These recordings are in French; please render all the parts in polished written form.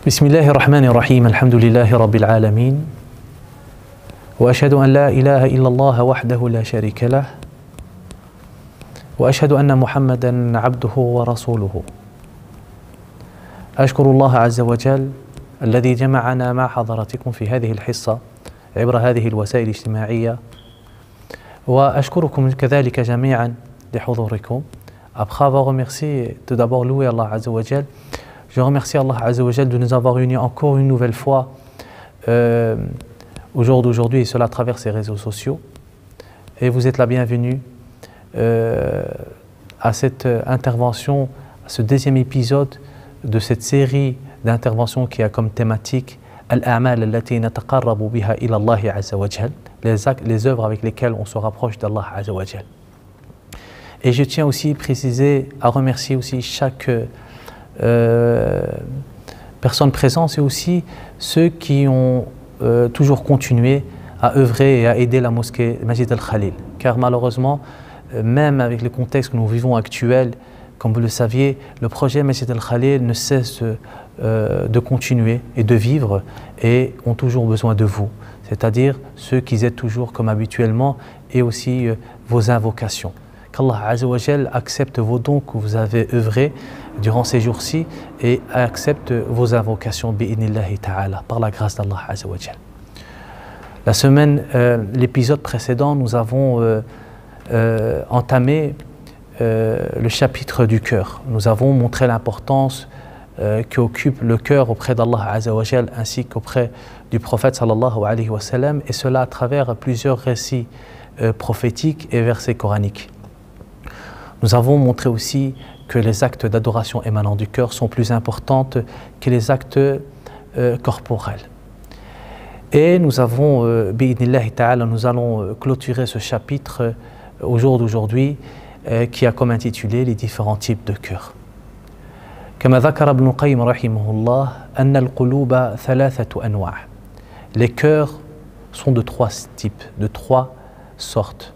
بسم الله الرحمن الرحيم الحمد لله رب العالمين وأشهد أن لا إله إلا الله وحده لا شريك له وأشهد أن محمدا عبده ورسوله أشكر الله عز وجل الذي جمعنا مع حضراتكم في هذه الحصة عبر هذه الوسائل الاجتماعية وأشكركم كذلك جميعا لحضوركم. Après avoir remercié, tout d'abord loué Allah Azza wa Jal, je remercie Allah Azza wa Jal de nous avoir unis encore une nouvelle fois au jour d'aujourd'hui, et cela à travers ces réseaux sociaux. Et vous êtes la bienvenue à cette intervention, à ce deuxième épisode de cette série d'interventions qui a comme thématique Al-A'mal allati nataqarrabu biha ila Allah Azza wa Jal, les œuvres avec lesquelles on se rapproche d'Allah Azza wa Jal. Et je tiens aussi à remercier aussi chaque personne présente et aussi ceux qui ont toujours continué à œuvrer et à aider la mosquée Masjid al-Khalil. Car malheureusement, même avec le contexte que nous vivons actuel, comme vous le saviez, le projet Masjid al-Khalil ne cesse de continuer et de vivre et ont toujours besoin de vous. C'est-à-dire ceux qui aident toujours comme habituellement et aussi vos invocations. Qu'Allah Azza wa Jal accepte vos dons que vous avez œuvrés durant ces jours-ci et accepte vos invocations bi'idnillahi ta'ala, par la grâce d'Allah Azza wa Jal. La semaine, l'épisode précédent, nous avons entamé le chapitre du cœur. Nous avons montré l'importance qu'occupe le cœur auprès d'Allah Azza wa Jal ainsi qu'auprès du prophète sallallahu alayhi wa sallam, et cela à travers plusieurs récits prophétiques et versets coraniques. Nous avons montré aussi que les actes d'adoration émanant du cœur sont plus importants que les actes corporels. Et nous avons, bi'idnillahi ta'ala, nous allons clôturer ce chapitre au jour d'aujourd'hui qui a comme intitulé les différents types de cœurs. كما ذكر ابن القيم رحمه الله أن القلوب ثلاثة أنواع. Les cœurs sont de trois types, de trois sortes.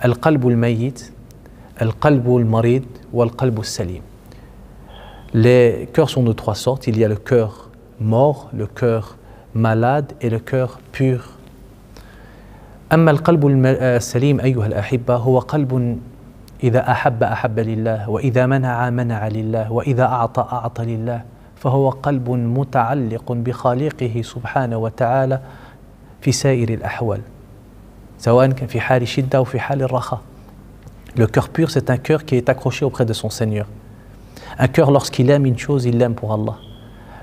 القلب الميت, القلب المريض والقلب السليم. Les cœurs sont de trois sortes. Il y a le cœur mort, le cœur malade et le cœur pur. أما القلب السليم أيها الأحبة هو قلب إذا أحب لله وإذا منع لله وإذا أعطى لله فهو قلب متعلق بخالقه سبحانه وتعالى في سائر الأحوال سواء كان في حال شدة أو في حال الرخاء. Le cœur pur, c'est un cœur qui est accroché auprès de son Seigneur. Un cœur, lorsqu'il aime une chose, il l'aime pour Allah.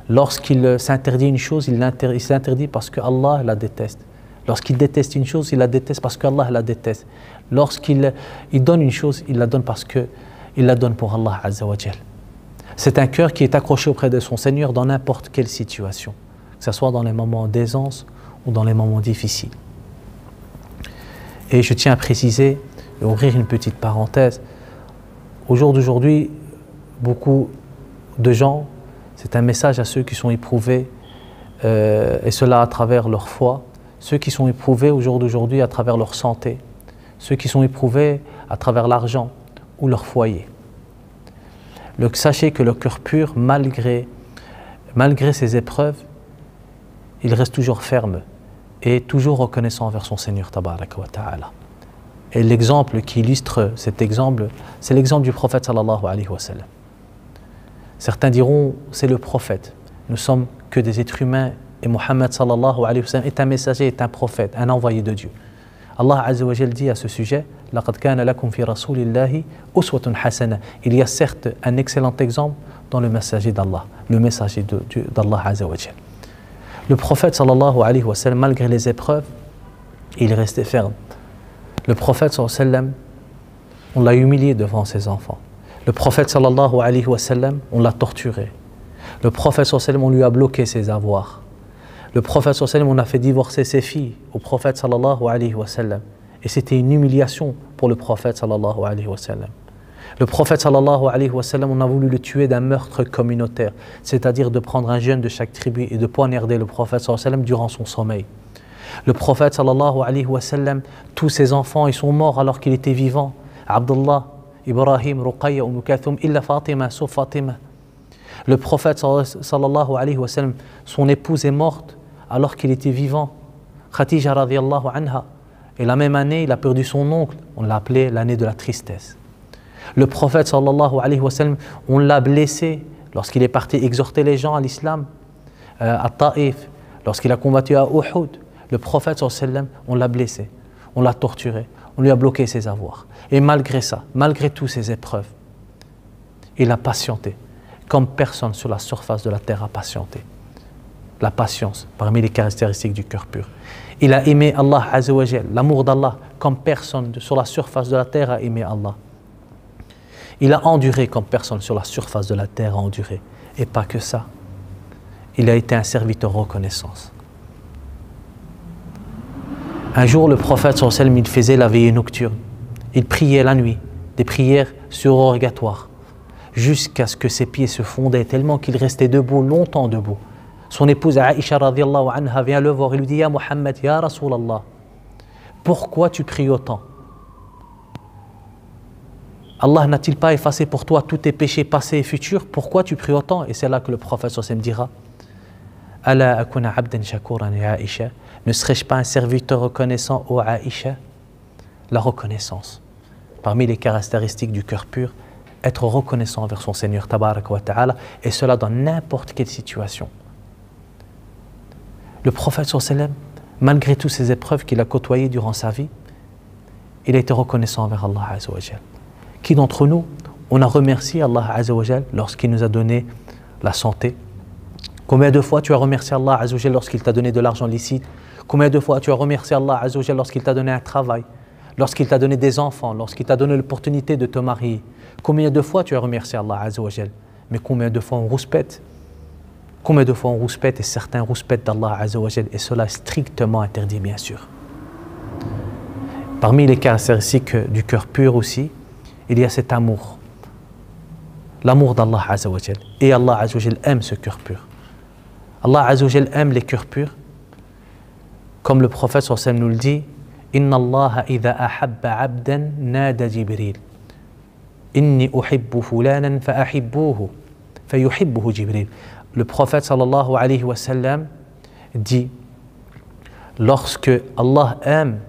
Lorsqu'il s'interdit une chose, il s'interdit parce que Allah la déteste. Lorsqu'il déteste une chose, il la déteste parce que Allah la déteste. Lorsqu'il donne une chose, il la donne parce qu'il la donne pour Allah Azza wa Jal. C'est un cœur qui est accroché auprès de son Seigneur dans n'importe quelle situation, que ce soit dans les moments d'aisance ou dans les moments difficiles. Et je tiens à préciser et ouvrir une petite parenthèse. Au jour d'aujourd'hui, beaucoup de gens, c'est un message à ceux qui sont éprouvés, et cela à travers leur foi, ceux qui sont éprouvés au jour d'aujourd'hui à travers leur santé, ceux qui sont éprouvés à travers l'argent ou leur foyer. Sachez que le cœur pur, malgré ces épreuves, il reste toujours ferme et toujours reconnaissant envers son Seigneur tabaraka wa ta'ala. Et l'exemple qui illustre cet exemple, c'est l'exemple du prophète sallallahu alayhi wa sallam. Certains diront, c'est le prophète. Nous sommes que des êtres humains et Muhammad sallallahu alayhi wa sallam est un messager, est un prophète, un envoyé de Dieu. Allah Azza wa Jal dit à ce sujet, لَقَدْ كَانَ لَكُمْ فِي رَسُولِ اللَّهِ أُسْوَةٌ حَسَنَةٌ. Il y a certes un excellent exemple dans le messager d'Allah, le messager d'Allah Azza wa Jal. Le prophète sallallahu alayhi wa sallam, malgré les épreuves, il est resté ferme. Le prophète sallallahu alayhi wa sallam, on l'a humilié devant ses enfants. Le prophète sallallahu alayhi wa sallam, on l'a torturé. Le prophète sallallahu alayhi wa sallam, on lui a bloqué ses avoirs. Le prophète sallallahu alayhi wa sallam, on a fait divorcer ses filles au prophète sallallahu alayhi wa sallam. Et c'était une humiliation pour le prophète sallallahu alayhi wa sallam. Le prophète sallallahu alayhi wa sallam, on a voulu le tuer d'un meurtre communautaire, c'est-à-dire de prendre un jeune de chaque tribu et de poignarder le prophète sallallahu alayhi wa sallam durant son sommeil. Le prophète sallallahu alayhi wa sallam, tous ses enfants, ils sont morts alors qu'il était vivant. Abdullah, Ibrahim, Ruqayya, Kulthum, illa Fatima, sauf Fatima. Le prophète sallallahu alayhi wa sallam, son épouse est morte alors qu'il était vivant. Khadija radiyallahu anha. Et la même année, il a perdu son oncle. On l'a appelé l'année de la tristesse. Le prophète sallallahu alayhi wa sallam, on l'a blessé lorsqu'il est parti exhorter les gens à l'islam, à Taïf, lorsqu'il a combattu à Uhud. Le prophète sallallahu alayhi wa sallam, on l'a blessé, on l'a torturé, on lui a bloqué ses avoirs. Et malgré ça, malgré toutes ces épreuves, il a patienté, comme personne sur la surface de la terre a patienté. La patience, parmi les caractéristiques du cœur pur. Il a aimé Allah Azza wa Jal, l'amour d'Allah, comme personne sur la surface de la terre a aimé Allah. Il a enduré comme personne sur la surface de la terre a enduré. Et pas que ça. Il a été un serviteur reconnaissance. Un jour, le prophète sallallahu alayhi wa sallam, il faisait la veillée nocturne. Il priait la nuit, des prières surrogatoires, jusqu'à ce que ses pieds se fondaient tellement qu'il restait debout, longtemps debout. Son épouse Aïcha radiyallahu anha vient le voir et lui dit « Ya Muhammad, ya Rasulallah, pourquoi tu pries autant? Allah n'a-t-il pas effacé pour toi tous tes péchés passés et futurs? Pourquoi tu pries autant ?» Et c'est là que le prophète sallallahu alayhi wa sallam dira « Ala akuna abdan shakuran ya Aïcha » Ne serais-je pas un serviteur reconnaissant, ô Aïcha? La reconnaissance. Parmi les caractéristiques du cœur pur, être reconnaissant envers son Seigneur tabaraka wa ta'ala, et cela dans n'importe quelle situation. Le prophète sallallahu alayhi wa sallam, malgré toutes ces épreuves qu'il a côtoyées durant sa vie, il a été reconnaissant envers Allah Azza wa Jal. Qui d'entre nous, on a remercié Allah Azza wa Jal lorsqu'il nous a donné la santé? Combien de fois tu as remercié Allah Azza wa Jal lorsqu'il t'a donné de l'argent licite? Combien de fois tu as remercié Allah Azza wa Jal lorsqu'il t'a donné un travail, lorsqu'il t'a donné des enfants, lorsqu'il t'a donné l'opportunité de te marier? Combien de fois tu as remercié Allah Azza wa Jal? Mais combien de fois on rouspète? Combien de fois on rouspète, et certains rouspètent d'Allah Azza wa Jal, et cela est strictement interdit, bien sûr. Parmi les caractéristiques du cœur pur aussi, il y a cet amour. L'amour d'Allah Azza wa Jal. Et Allah Azza wa Jal aime ce cœur pur. Allah Azza wa Jal aime les cœurs purs. Comme le prophète sallallahu alayhi wa sallam nous le dit, Inna Allah idha ahabba abdan nada Jibril. Inni uhibbu fulanan fa ahibbuhu. Fa yuhibbuhu Jibril. Le prophète sallallahu alayhi wa sallam dit, lorsque Allah aime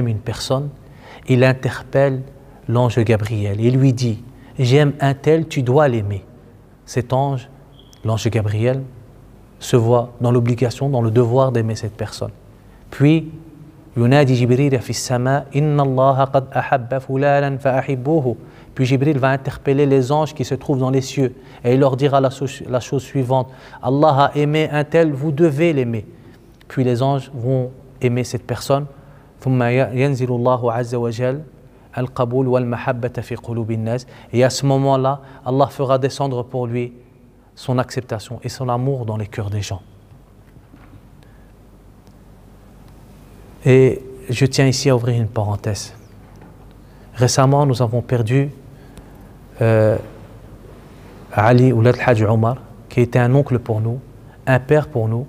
une personne, il interpelle l'ange Gabriel et lui dit, j'aime un tel, tu dois l'aimer. Cet ange, l'ange Gabriel, se voit dans l'obligation, dans le devoir d'aimer cette personne. Puis, Yunadi Jibril fi sama, Inna Allah qad ahabba fulanan fa ahibbuhu. Puis Jibril va interpeller les anges qui se trouvent dans les cieux et il leur dira la chose suivante, Allah a aimé un tel, vous devez l'aimer. Puis les anges vont aimer cette personne. Et à ce moment-là, Allah fera descendre pour lui son acceptation et son amour dans les cœurs des gens. Et je tiens ici à ouvrir une parenthèse. Récemment, nous avons perdu Ali Oulad Hadj Omar, qui était un oncle pour nous, un père pour nous,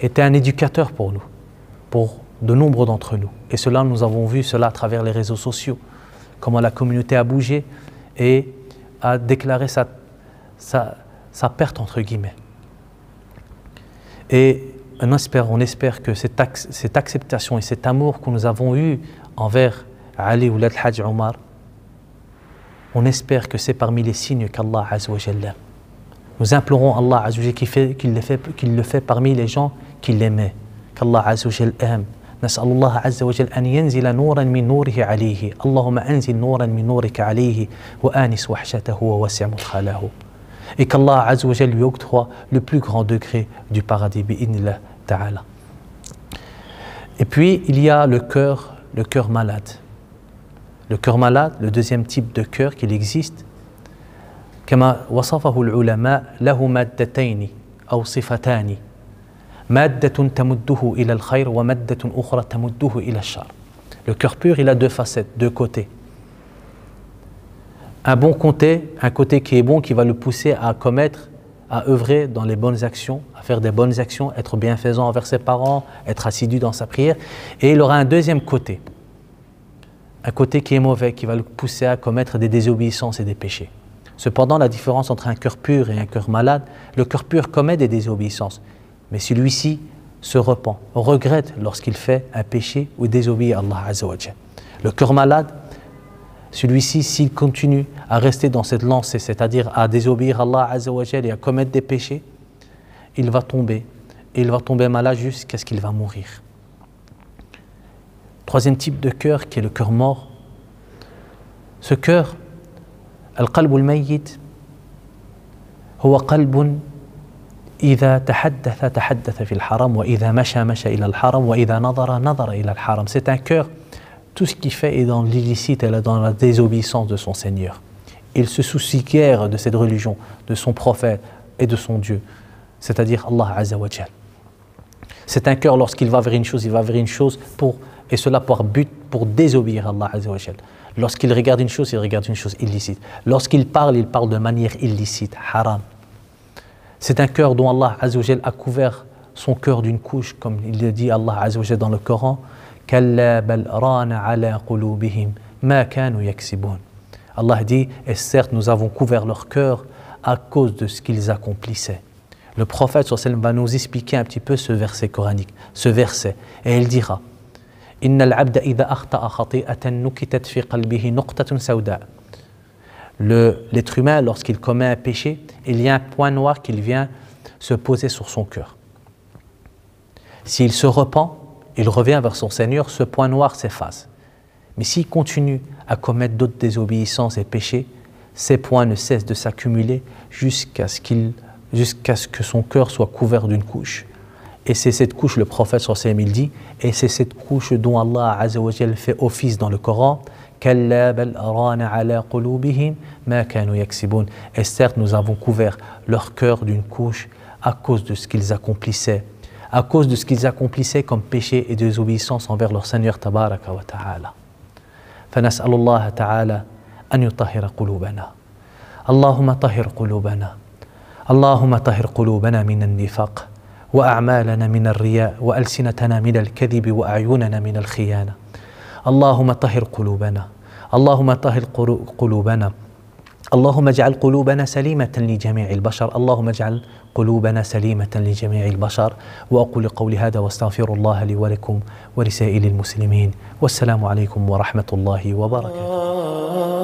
était un éducateur pour nous, pour de nombreux d'entre nous. Et cela, nous avons vu cela à travers les réseaux sociaux, comment la communauté a bougé et a déclaré sa perte, entre guillemets. Et on espère que cette acceptation et cet amour que nous avons eu envers Ali Oulad Hadj Omar, on espère que c'est parmi les signes qu'Allah Azza wa Jalla. Nous implorons Allah Azza wa Jalla qu'il le fait parmi les gens qui l'aimaient, qu'Allah Azza wa Jalla aime. نسأل الله عز وجل أن ينزل نورا من نوره عليه اللهم أنزل نورا من نورك عليه وآنس وحشته ووسع مدخله. Et qu'Allah Azza wa Jalla lui octroie le plus grand degré du paradis bi'idhnillah ta'ala. Et puis il y a le cœur malade. Le cœur malade, le deuxième type de cœur qu'il existe, كما وصفه العلماء له مادتين أو صفتان مادة تمده إلى الخير ومادة أخرى تمده إلى الشر. Le cœur pur, il a deux facettes, deux côtés. Un côté qui est bon, qui va le pousser à commettre, à œuvrer dans les bonnes actions, à faire des bonnes actions, être bienfaisant envers ses parents, être assidu dans sa prière. Et il aura un deuxième côté, un côté qui est mauvais, qui va le pousser à commettre des désobéissances et des péchés. Cependant, la différence entre un cœur pur et un cœur malade, le cœur pur commet des désobéissances, mais celui-ci se repent, regrette lorsqu'il fait un péché ou désobéit à Allah Azza wa Jal. Le cœur malade, celui-ci, s'il continue à rester dans cette lancée, c'est-à-dire à désobéir à Allah Azza wa Jal et à commettre des péchés, il va tomber, et il va tomber malade jusqu'à ce qu'il va mourir. Troisième type de cœur qui est le cœur mort. Ce cœur, القلب الميت هو قلب إذا تحدث في الحرام وإذا مشى إلى الحرام وإذا نظر إلى الحرام. C'est un cœur, tout ce qu'il fait est dans l'illicite, elle est dans la désobéissance de son Seigneur. Il se soucie guère de cette religion, de son prophète et de son Dieu, c'est-à-dire Allah Azza wa Jal. C'est un cœur, lorsqu'il va vers une chose, il va vers une chose et cela pour but, pour désobéir à Allah Azza wa Jal. Lorsqu'il regarde une chose, il regarde une chose illicite. Lorsqu'il parle de manière illicite, haram. C'est un cœur dont Allah Azza wa Jal a couvert son cœur d'une couche, comme il le dit Allah Azza wa Jal dans le Coran. Allah dit, et certes nous avons couvert leur cœur à cause de ce qu'ils accomplissaient. Le prophète sallallahu alayhi wa sallam va nous expliquer un petit peu ce verset coranique, ce verset, et il dira: l'être humain, lorsqu'il commet un péché, il y a un point noir qui vient se poser sur son cœur. S'il se repent, il revient vers son Seigneur, ce point noir s'efface. Mais s'il continue à commettre d'autres désobéissances et péchés, ces points ne cessent de s'accumuler jusqu'à ce que son cœur soit couvert d'une couche. Et c'est cette couche, le prophète sallallahu alayhi wa sallam, il dit, et c'est cette couche dont Allah Azza wa Jal fait office dans le Coran. Et certes, nous avons couvert leur cœur d'une couche à cause de ce qu'ils accomplissaient, comme péché et désobéissance envers leur Seigneur Tabaraka wa Ta'ala. فنسأل الله تعالى أن يطهر قلوبنا. اللهم طهر قلوبنا. اللهم طهر قلوبنا من النفاق وأعمالنا من الرياء وألسنتنا من الكذب وأعيننا من الخيانة. اللهم طهر قلوبنا. اللهم طهر قلوبنا. اللهم اجعل قلوبنا سليمة لجميع البشر. اللهم اجعل قلوبنا سليمة لجميع البشر. وأقول قولي هذا واستغفر الله لي ولكم ولسائر المسلمين. والسلام عليكم ورحمة الله وبركاته.